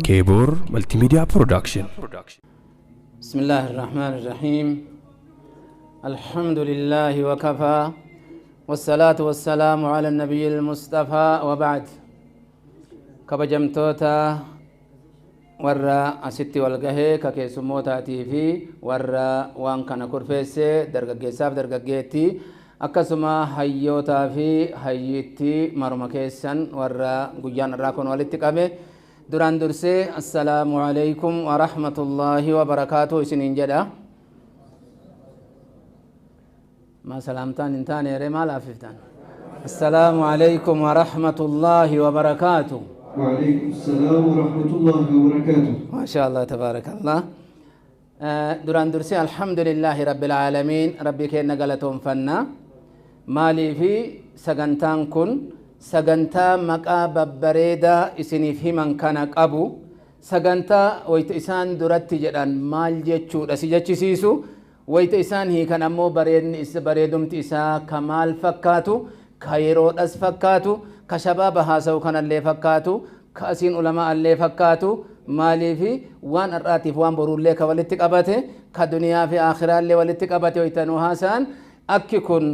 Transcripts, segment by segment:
كيبور ملتي ميديا برودكشن. بسم الله الرحمن الرحيم. الحمد لله وكفى والصلاة والسلام على النبي المصطفى وبعد. كبجمتوتا ورا أستي والجهة ككيسموتاتي في ورا وان كان كرفيسة درجة درجتي أكسما هيوتا في هيتي مرمكيسن ورا جيان راكون والتقامة دران درسي. السلام عليكم ورحمة الله وبركاته. سنين جدا ما سلامتان انتان يا رمال عففتان. السلام عليكم ورحمة الله وبركاته. وعليكم السلام ورحمة الله وبركاته. ما شاء الله تبارك الله. دران درسي الحمد لله رب العالمين. ربي كينا قلتهم فنا مالي في سجنتان كن سجنتا مقاب بريدا اسني في من كان قبو سجنتا ويت إسان درت جدان مال جتشو رسيجتشي سيسو ويت إسان هي كان أمو بريد إس بريدم تيسا كمال فكاتو كايرو أس فكاتو كشباب هاسو كان اللي فكاتو كأسين علماء اللي فكاتو مالي في وان الراتف وان برور لك ولتك أبته كدنيا في آخرة اللي ولتك أبته ويتنو هاسان أكيكون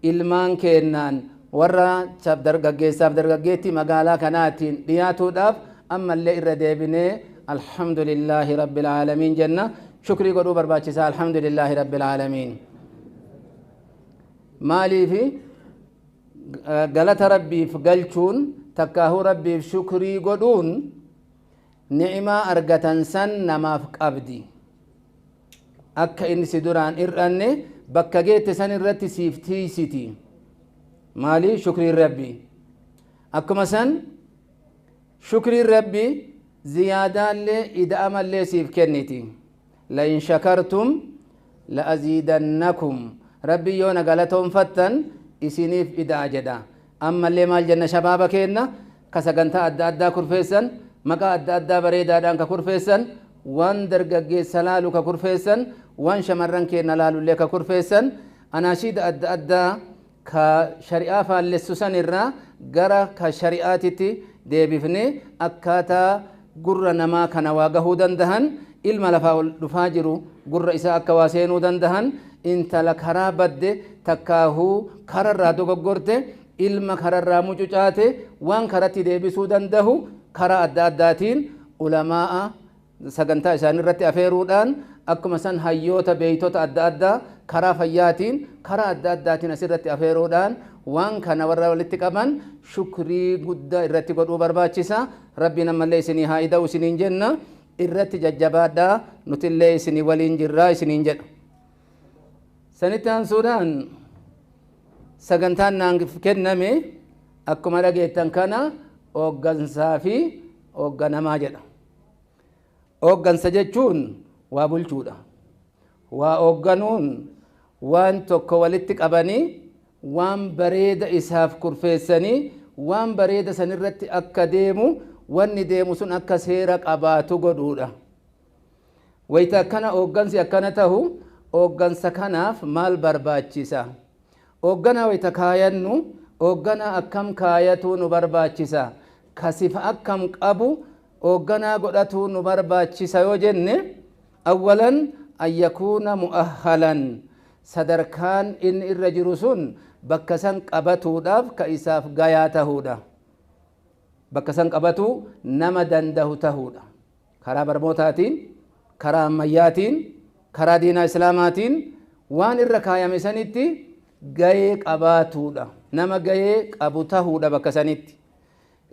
إلمان كينان ورا شاب درجة مقالا كناتين دياتو داف أما اللي إردابني الحمد لله رب العالمين جنة شكري قدو برباچسا الحمد لله رب العالمين. مالي في غلط ربي في قلچون تكاهو ربي في شكري قدون نعمة أرغتن سن نماف قبدي أكا إنسي دوران إرأني بكا جيت سن الرتي سيفتي سيتي مالي شكري ربي أكما سن شكري ربي زيادة اللي إدعام اللي سيف كنتي لئن شكرتم لأزيدنكم ربي يونا قالتهم فتن إسنيف إدعا جدا. أما اللي مال جنة شبابك إنا كسغنتا أدى أدى كرفيسن مكا أدى أدى بريدا دان كرفيسن وان درقاقي سلالو كرفيسن وان شمرن كينا لالو اللي كرفيسن أناشيد أدى أدى كشريعة فالسوسن الرا غرا كشريعاتي ديبفني أكاتا قرر نما كان واقهو دندهن ilma lafaa dhufaa jiru gurra isaa akka waa seenuu dandahan intala karaa badde takkaahuu kararraa dogoggorte ilma kararraa mucucaate waan karatti deebisuu dandahu karaa adda addaatiin ulamaa'a sagantaa isaanii irratti afeeruudhaan akkuma san hayyoota beeytota adda addaa karaa fayyaatiin karaa adda addaatiin asirratti afeeruudhaan waan kana warra walitti qaban shukrii guddaa irratti godhuu barbaachisa. Rabbiin ammallee isinii haa ida'u isiniin jenna. irratti jajjabaadhaa nutillee isinii waliin jirraa isiniin jedhu. Sanitti aansuudhaan sagantaan naan kenname akkuma dhageettan kana hooggansaa fi hoogganamaa jedha. Hooggansa jechuun waa bulchuudha. Waa hoogganuun waan tokko walitti qabanii waan bareeda isaaf kurfeessanii waan bareeda sanirratti akka deemu wanni deemu sun akka seera qabaatu godhuudha. Wayita akkana hooggansi akkana tahu hooggansa kanaaf maal barbaachisa? Hoogganaa wayita kaayannu hoogganaa akkam kaayatuu nu barbaachisa? Kasifa akkam qabu hoogganaa godhatuu nu barbaachisa yoo jenne awwalan an yakuuna mu'ahhalan sadarkaan inni irra jiru sun bakka san qabatuudhaaf ka isaaf gayaa tahuudha. bakka san qabatu nama dandahu tahuudha. karaa barmootaatiin karaa ammayyaatiin karaa diinaa islaamaatiin waan irra kaayame sanitti gayee qabaatuudha. nama gayee qabu tahuudha bakka sanitti.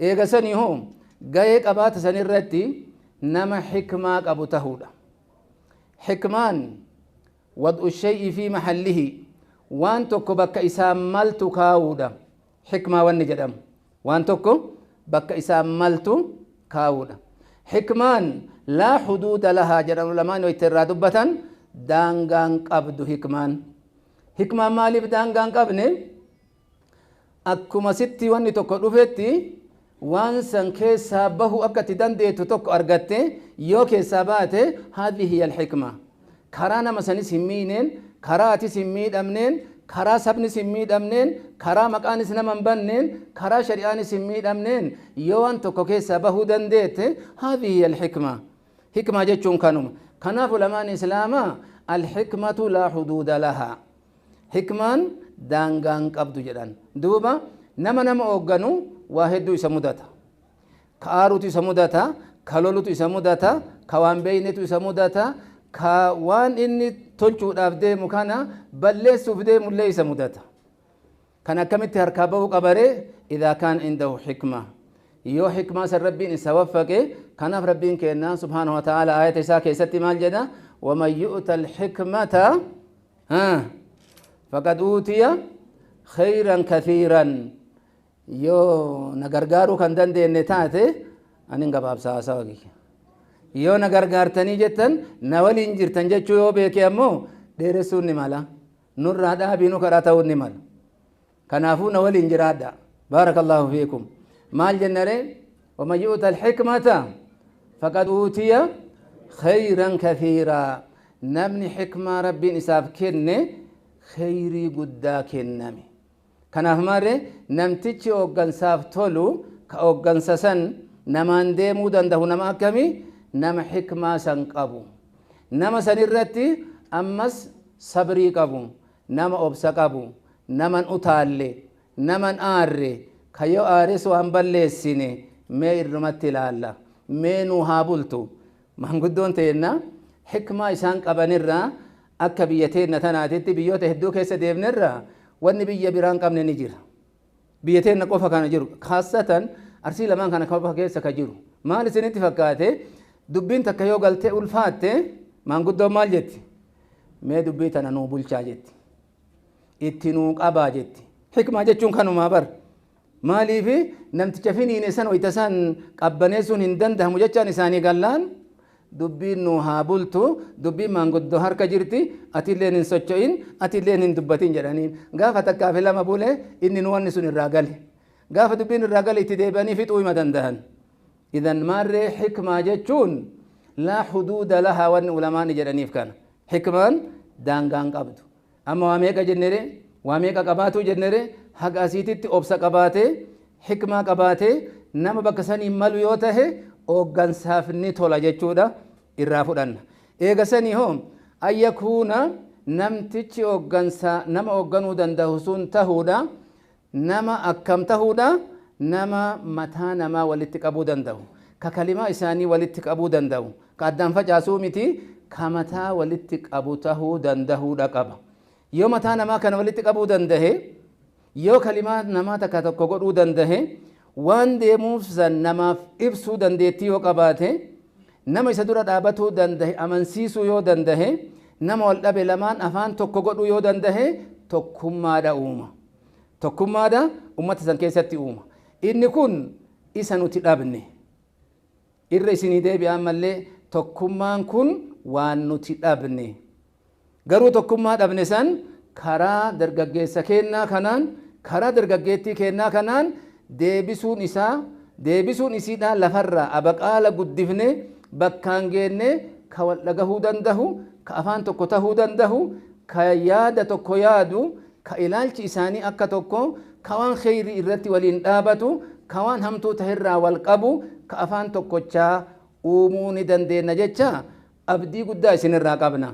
eega sanii hoo gayee qabaata sanirratti nama xikmaa qabu tahuudha. xikmaan wad'u shay'i fi mahallihi waan tokko bakka isaa maltu kaawuudha. xikmaa wanni jedhamu waan tokko bakka isaa maltu kaawuudha. xikmaan laa xuduuda lahaa jedhamu lamaan wayta irraa dubbatan daangaan qabdu xikmaan. xikmaan maaliif daangaan qabne? akkuma sitti wanni tokko dhufetti waan san keessaa bahu akka itti dandeetu tokko argatte yoo keessaa baate haadhihi hiya alxikma. karaa nama sanis hin miineen karaa atis hin miidhamneen karaa sabnis hin miidhamneen karaa maqaanis nama hin banneen karaa shari'aanis hin miidhamneen yoo waan tokko keessaa bahuu dandeette haadhihi alxikma hikmaa jechuun kanuma kanaaf ulamaan islaamaa alxikmatu laa xuduuda lahaa hikmaan daangaan qabdu jedhan duuba nama hoogganu waa hedduu isa mudata ka aarutu isa mudata ka lolutu isa mudata ka waan beeynetu isa mudata ka waan inni tolchuudhaaf deemu kana balleessuuf deemullee isa mudata kan akkamitti harkaa bahuu qabare idaa kaan indahu xikma yoo xikmaa san rabbiin isa waffaqe kanaaf rabbiin keenna subhaanahu wa ta'ala aayata isaa keessatti maal jedha waman yu'ta alxikmata faqad uutiya khayran kathiiran yoo na gargaaruu kan dandeenye taate anin gabaabsaa hasawa kiyya yoo na gargaartanii jettan na waliin jirtan jechuu yoo beeke ammoo dheeressuun ni mala nurraa dhaabii nu kadhaa ta'uun ni mala kanaafuu na waliin jiraadha baarakallahu fiikum maal jennare waman yu'ta alxikmata faqad uutiya khayran kathiira namni xikmaa rabbiin isaaf kenne khayrii guddaa kenname kanaaf maarre namtichi hooggansaaf tolu ka hooggansa san namaan deemuu danda'u nama akkami nama xikmaa san qabu nama san irratti ammas sabrii qabu nama obsa qabu naman utaalle naman aarre ka yoo aares waan balleessine mee irrumatti ilaalla mee nuu haa bultu maanguddoon teenna xikmaa isaan qabanirraa akka biyya teenna tanaatitti biyyoota hedduu keessa deemnerraa wanni biyya biraan qabne ni jira biyya teenna qofa kana jiru khaasatan arsii lamaan kana qofa keessa ka jiru maal isinitti fakkaate dubbiin takka yoo galtee ulfaatte maanguddoon maal jetti mee dubbii tana nuu bulchaa jetti itti nuu qabaa jetti xikmaa jechuun kanumaa bar maaliifi namticha finiine san wayta san qabbaneessuun hin dandahamu jechaan isaanii gallaan dubbiin nuu haa bultu dubbiin maanguddoo harka jirti atilleen hin socho'in atilleen hin dubbatin jedhaniin gaafa takkaafi lama bule inni nu wanni sun irraa gale gaafa dubbiin irraa gale itti deebi'anii fixuu hima dandahan idan maarree xikmaa jechuun laa xuduuda lahaa wanni ulamaani jedhaniif kana xikmaan daangaan qabdu amma waa meeqa jennere waa meeqa qabaatuu jennere haga asiititti obsa qabaatee xikmaa qabaatee nama bakka saniin malu yoo tahe hooggansaaf ni tola jechuudha irraa fudhanna eega sanii hoo an yakuuna namtichi hooggansaa nama hoogganuu danda'u sun tahuudha nama akkam tahuudha nama mataa namaa walitti qabuu danda'u ka kalimaa isaanii walitti qabuu danda'u ka addaan facaasuu miti ka mataa walitti qabu tahuu dandahuudha qaba yoo mataa namaa kana walitti qabuu dandahe yoo kalimaa namaa takka tokko godhuu dandahe waan deemuuf san namaaf ibsuu dandeettii yoo qabaate nama isa dura dhaabatuu dandahe amansiisuu yoo dandahe nama wal dhabe lamaan afaan tokko godhuu yoo dandahe tokkummaadha uuma tokkummaadha ummata san keessatti uuma inni kun isa nuti dhabne irra isinii deebi'an mallee tokkummaan kun waan nuti dhabne garuu tokkummaa dhabne san karaa dargaggeessa kennaa kanaan karaa dargaggeettii kennaa kanaan deebisuun isiidhaan lafarraa abaqaala guddifne bakkaan geenne ka wal dhagahuu dandahu ka afaan tokko tahuu dandahu ka yaada tokko yaadu ka ilaalchi isaanii akka tokko ka waan kheyrii irratti waliin dhaabatu ka waan hamtuu tahirraa wal qabu ka afaan tokkochaa uumuu ni dandeenya jecha abdii guddaa isinirraa qabna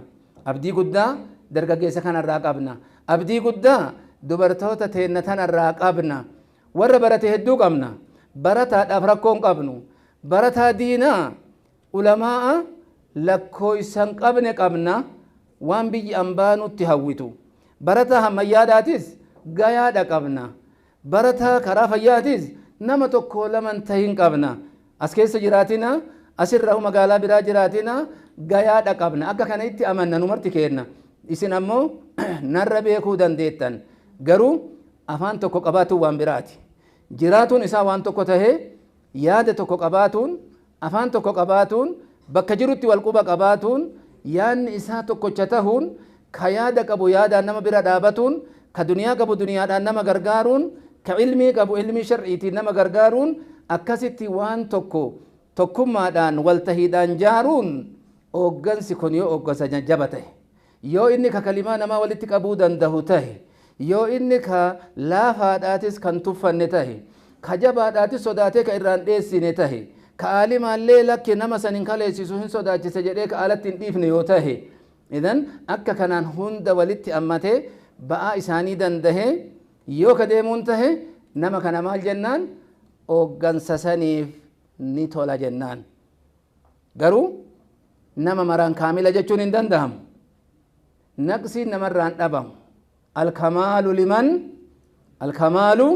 abdii guddaa dargaggeessa kanarraa qabna abdii guddaa dubartoota teenna tanarraa qabna warra barate hedduu qabna barataadhaaf rakkoon qabnu barataa diinaa ulamaa lakkooysan qabne qabna waan biyyi ambaa nutti hawwitu barataa hammayyaadhaatis gayaadha qabna barataa karaa fayyaatis nama tokko laman tahin qabna as keessa jiraatina asirraa magaalaa biraa jiraatina gayaadha qabna akka kana itti amanna numarti keenna isin ammoo narra beekuu dandeettan garuu afaan tokko qabaatuun waan biraati jiraatuun isaa waan tokko tahee yaada tokko qabaatuun afaan tokko qabaatuun bakka jirutti walquba qabaatuun yaadni isaa tokkocha tahuun ka yaada qabu yaadaan nama bira dhaabatuun ka duniyaa qabu duniyaadhaan nama gargaaruun ka ilmii qabu ilmii shar'iitiin nama gargaaruun akkasitti waan tokko tokkummaadhaan waltahiidhaan jaaruun hooggansi kun yoo hooggansa jajjaba tahe yoo inni ka kalimaa namaa walitti qabuu dandahu tahe yoo inni ka laafaadhaatis kan tuffanne tahe ka jabaadhaatis sodaatee ka irraan dheessine tahe ka aalimaallee lakki nama san hin kaleessisu hin sodaachise jedhee ka alatti hin dhiifne yoo tahe idan akka kanaan hunda walitti ammatee ba'aa isaanii dandahee yoo ka deemuun tahe nama kana maal jennaan hooggansa saniif ni tola jennaan garuu nama maraan kaamila jechuun hin dandahamu naqsiin namarraan dhabamu alkamaalu liman alkamaalu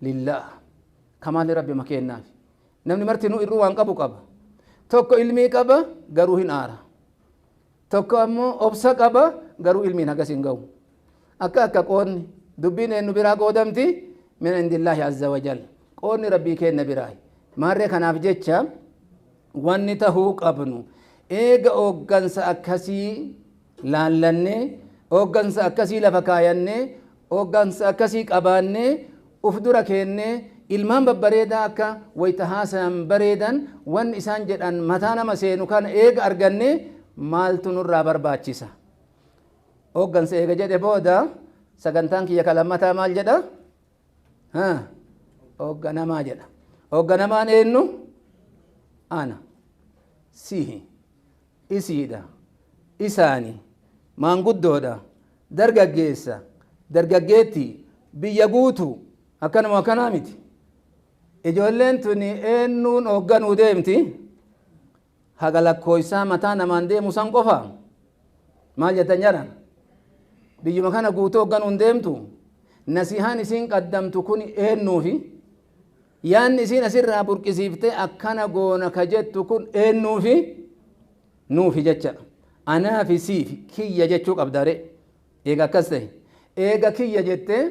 lillah kamaali rabbi makeennaaf namni martinuu irruu waan qabu qaba tokko ilmii qaba garuu hin aara tokko ammoo obsa qaba garuu ilmiin hagas hin ga'u akka qoonni dubbiin eenyu biraa qoodamti min indillaahi azza wajal qoonni rabbii kenna biraa maarree kanaaf jecha wanni tahuu qabnu eega hooggansa akkasii laallannee hooggansa akkasii lafa kaayannee hooggansa akkasii qabaannee uf dura keennee ilmaan babbareedaa akka wayta haasayan bareedan wanni isaan jedhan mataa nama seenu kana eega argannee maaltu nurraa barbaachisa hooggansa eega jedhe booda sagantaan kiyya kalammataa maal jedha hoogganamaa jedha hoogganamaan eenyu ana sihi isiidha isaani maanguddoodha dargaggeessa dargaggeetti biyya guutu akkanuma akkanaa miti ijoolleen tuni eennuun hoogganuu deemti haga lakkooysaa mataa namaan deemu san qofa maal jettan jedhan biyyuma kana guutuu hoogganuun deemtu nasihaan isiin qaddamtu kun eennuufi yaanni isiin asirraa burqisiiftee akkana goona ka jettu kun eennuufi nuufi jecha anaafi siifi kiyya jechuu qabdaare eega akkas ta'e eega kiyya jettee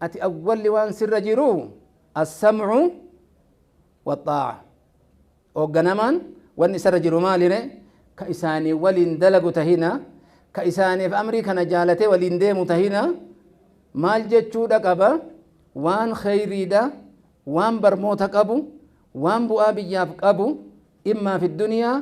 ati awwalli waan sirra jiru assamcu waxaaca hoogganamaan wanni isarra jiru maalire ka isaanii waliin dalagu tahina ka isaaniif amrii kana jaalatee waliin deemu tahina maal jechuudha qaba waan khayriidha waan barmoota qabu waan bu'aa biyyaaf qabu immaa fi duniyaa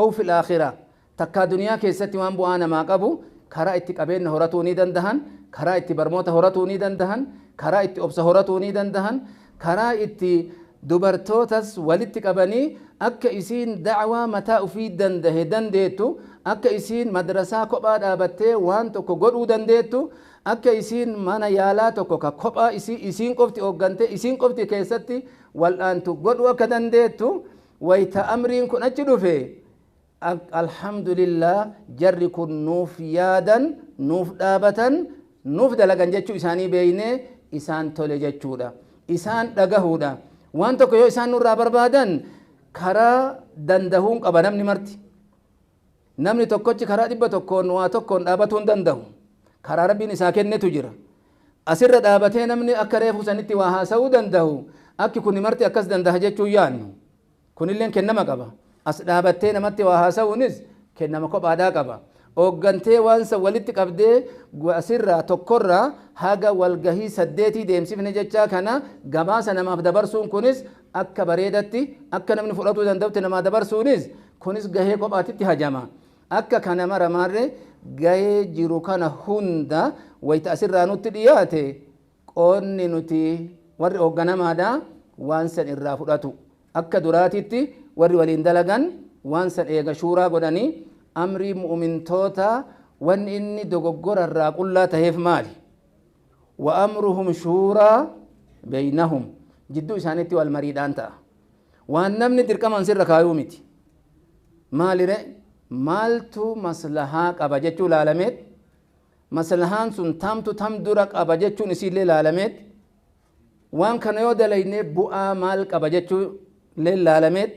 aw fi laakiraa takkaa duniyaa keessatti waan bu'aa namaa qabu karaa itti qabeenya horatuu ni dandahan karaa itti barmoota horatuu ni dandahan karaa itti obsa horatuu ni dandahan karaa itti dubartootas walitti qabanii akka isiin dacwaa mataa ufii dandahe dandeettu akka isiin madrasaa kophaa dhaabattee waan tokko godhuu dandeettu akka isiin mana yaalaa tokko ka kophaa isiin qofti hooggante isiin qofti keessatti wal'aantu godhuu akka dandeettu wayta amriin kun achi dhufe alhamdulillah jarri kun nuuf yaadan nuuf dhaabatan nuuf dalagan jechuu isaanii beeynee isaan tole jechuudha isaan dhagahuudha waan tokko yoo isaan nurraa barbaadan karaa dandahuun qaba namni marti namni tokkochi karaa 100 waa tokkoon dhaabatuu hin dandahu karaa rabbiin isaa kennetu jira asirra dhaabatee namni akka reefu sanitti waa haasa'uu dandahu akki kun marti akkas dandaha jechuu yaannu kunilleen kennama qaba as dhaabattee namatti waa haasa'uunis kennama kophaadhaa qaba hooggantee waan san walitti qabdee asirraa tokkorraa haga walgahii 8 deemsifne jechaa kana gabaasa namaaf dabarsuun kunis akka bareedatti akka namni fudhatuu danda'utti namaa dabarsuunis kunis gahee kophaatitti hajama akka kana mara maarre gahee jiru kana hunda wayta asirraa nutti dhiyaate qoonni nuti warri hoogganamaadha waan san irraa fudhatu akka duraatitti warri waliin dalagan waan san eega shuuraa godhanii amrii mu'mintoota wanni inni dogoggora irraa qullaa taheef maali wa amruhum shuuraa beynahum jidduu isaanitti wal mariidhaan ta'a waan namni dirqaman sirra kaayuu miti maalire maaltu maslahaa qaba jechuu laalameet maslahaan sun tamtu tam dura qaba jechuun isiillee laalameet waan kana yoo dalayne bu'aa maal qaba jechuu lee laalameet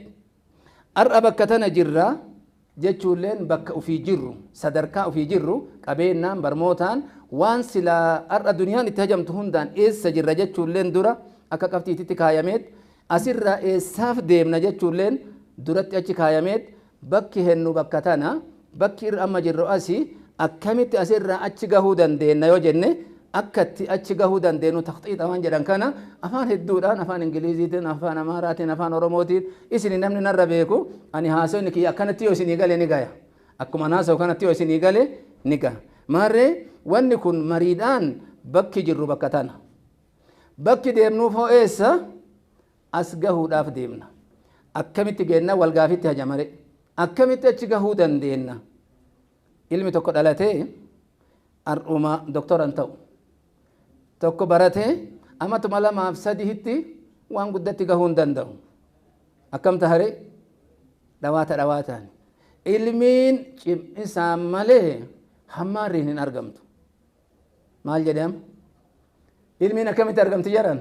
ar'a bakka tana jirra jechuulleen bakka ufii jirru sadarkaa ufii jirru qabeennaan barmootaan waan silaa ar'a duniyaan itti hajamtu hundaan eessa jirra jechuulleen dura akka qabxiititti kaayameet asirraa eessaaf deemna jechuulleen duratti achi kaayameet bakki hennu bakka tana bakki irra amma jirru asii akkamitti asirraa achi gahuu dandeenna yoo jenne akkatti achi gahuu dandeenyu taxxiixa waan jedhan kana afaan hedduudhaan afaan ingiliziitiin afaan amaaraatiin afaan oromootiin isin namni narra beeku ani haasawni kiyya akkanatti yoo isinii gale ni gaya akkuma haasa'u kanatti yoo isinii gale ni gaya maarree wanni kun mariidhaan bakki jirru bakka tana bakki deemnuuf hoo eessa as gahuudhaaf deemna akkamitti geenna wal gaafitti hajamare akkamitti achi gahuu dandeenna ilmi tokko dhalatee ar'uma doktoran ta'u tokko baratee amatuma 2-3 waan guddatti gahuu hin danda'u akkam tahare dhawaataan ilmiin cim'isaan malee hammaarriin hin argamtu maal jedham ilmiin akkamitti argamti jedhan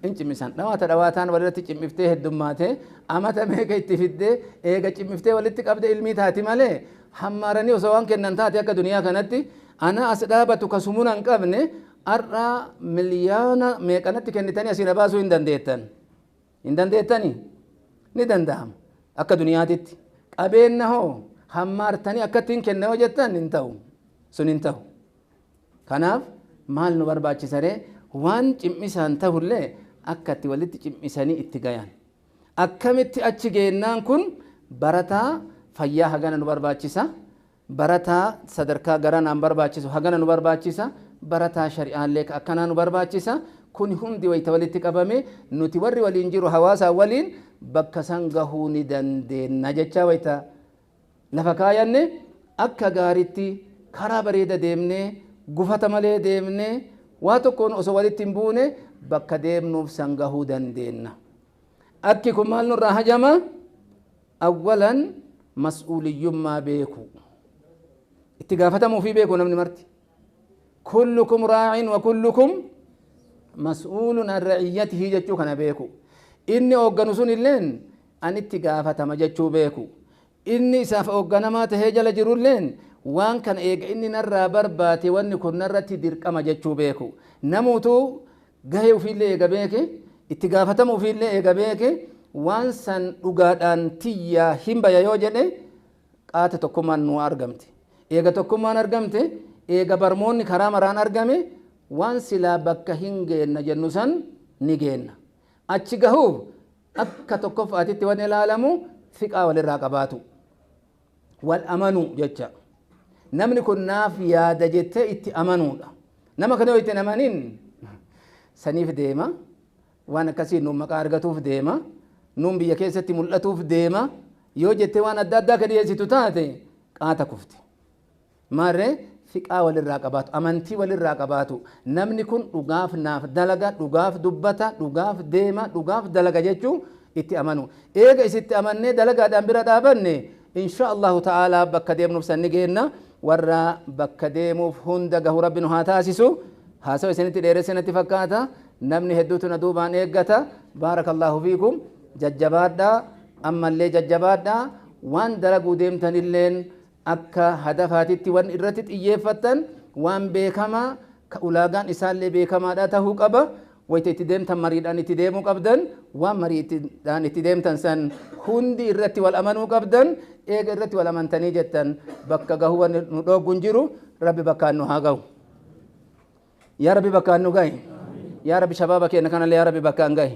in cimmisan dhawaataan walirratti cimmiftee heddummaatee amata meeqa itti fiddee eega cimmiftee walitti qabde ilmii taati malee hammaaranii osoo waan kennan taate akka duniyaa kanatti ana as dhaabatu kasumuna hin qabne arraa miliyaana meeqanatti kennitanii asiin baasuu hin dandeettanii ni danda'ama akka duniyaatitti qabeenna hoo hammaartanii akkattiin kenna yoo jettan hin ta'u sun hin ta'u kanaaf maal nu barbaachisaree waan cimmisaan ta'ullee akkatti walitti cimmisanii itti gayan akkamitti achi geennaan kun barataa fayyaa hagana nu barbaachisa barataa sadarkaa garanaan barbaachisu hagana nu barbaachisa barataa shari'aallee akkanaa nu barbaachisa kun hundi wayta walitti qabame nuti warri waliin jiru hawaasa waliin bakka san gahuu ni dandeenna jecha wayta lafa kaayanne akka gaaritti karaa bareeda deemnee gufata malee deemnee waa tokkoon osoo walitti hin buune bakka deemnuuf san gahuu dandeenna akki kun maal nurraa hajama awwalan mas'uuliyyummaa beeku itti gaafatamuu fi beeku namni marti kullukum raa'in wa kullukum mas'uulun an ra'iyyatihi jechuu kana beeku inni hoogganu sun illeen an itti gaafatama jechuu beeku inni isaaf hoogganamaa tahee jala jirulleen waan kan eega inni narraa barbaate wanni kun narratti dirqama jechuu beeku namuutuu gahee ufiillee eega beeke itti gaafatama ufiillee eega beeke waan san dhugaadhaan tiyyaa hin baya yoo jedhe qaata tokkummaan nu argamte eega tokkummaan argamte eega barmoonni karaa maraan argame waan silaa bakka hin geenna jennu san ni geenna achi gahuuf akka tokkoffaatitti waan ilaalamu fiqaa walirraa qabaatu wal amanu jecha namni kun naaf yaada jettee itti amanuudha nama kana yoo itti amanin saniif deema waan akkasii nuun maqaa argatuuf deema nuun biyya keessatti mul'atuuf deema yoo jettee waan adda addaa ka dhiyeessitu taate qaata kufti maarree fiqaa walirraa qabaatu amantii walirraa qabaatu namni kun dhugaaf naaf dalaga dhugaaf dubbata dhugaaf deema dhugaaf dalaga jechuu itti amanu eega isitti amannee dalagaadhaan bira dhaabanne insha Allahu ta'ala bakka deemnuuf sanni geenna warra bakka deemuuf hunda gahu rabbi nu haa taasisu haasawa isinitti dheeressinatti fakkaata namni hedduutu na duubaan eeggata baarakallahu fiikum jajjabaadhaa ammallee jajjabaadhaa waan dalaguu deemtanilleen akka hadafaatitti waan irratti xiyyeeffattan waan beekamaa ka ulaagaan isaallee beekamaadha tahuu qaba wayta itti deemtan mariidhaan itti deemuu qabdan waan mariidhaan itti deemtan san hundi irratti wal amanuu qabdan eega irratti wal amantanii jettan bakka gahuu waan nu dhooggun jiru rabbi bakkaan nu haa gahu yaa rabbi bakkaan nu gahi yaa rabbi shabaaba keenya kanallee yaa rabbi bakkaan gahi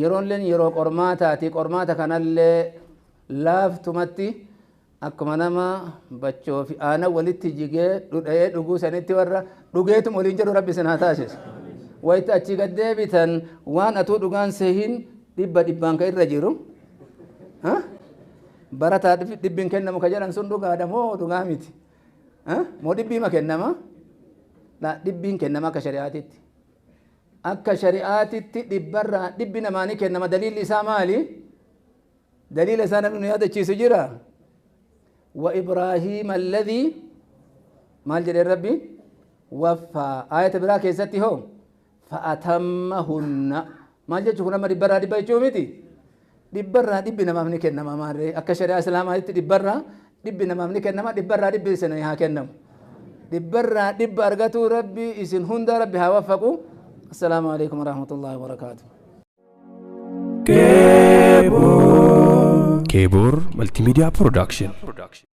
yeroonleen yeroo qormaataati qormaata kanallee laaftumatti akkuma nama bachoo fi aana walitti jigee dhudhee dhuguu sanitti warra dhugeetum waliin jedhu rabbi sin haa taasisu wayita achi gad deebitan waan atuu dhugaan seehin dhibbaan ka irra jiru barataa dhibbiin kennamu ka jedhan sun dhugaadha moo dhugaa miti moo dhibbiima kennama dhibbiin kennama akka shari'aatitti dhibbarraa dhibbi namaanii kennama daliilli isaa maali daliila isaa namni nu yaadachiisu jira وإبراهيم الذي مال جل ربي وفى آية برا كيستي هو فأتمهن مال جل شكرا ما دبرا دبا يجوميتي دبرا دبنا ما مني كنا ما ماري أكشري أسلام هاي دبرا دبنا ما مني كنا ما دبرا دب سنة ها كنا دبرا دب أرجتو ربي إسن هندا ربي هوافقوا السلام عليكم ورحمة الله وبركاته Kebor Multimedia Production.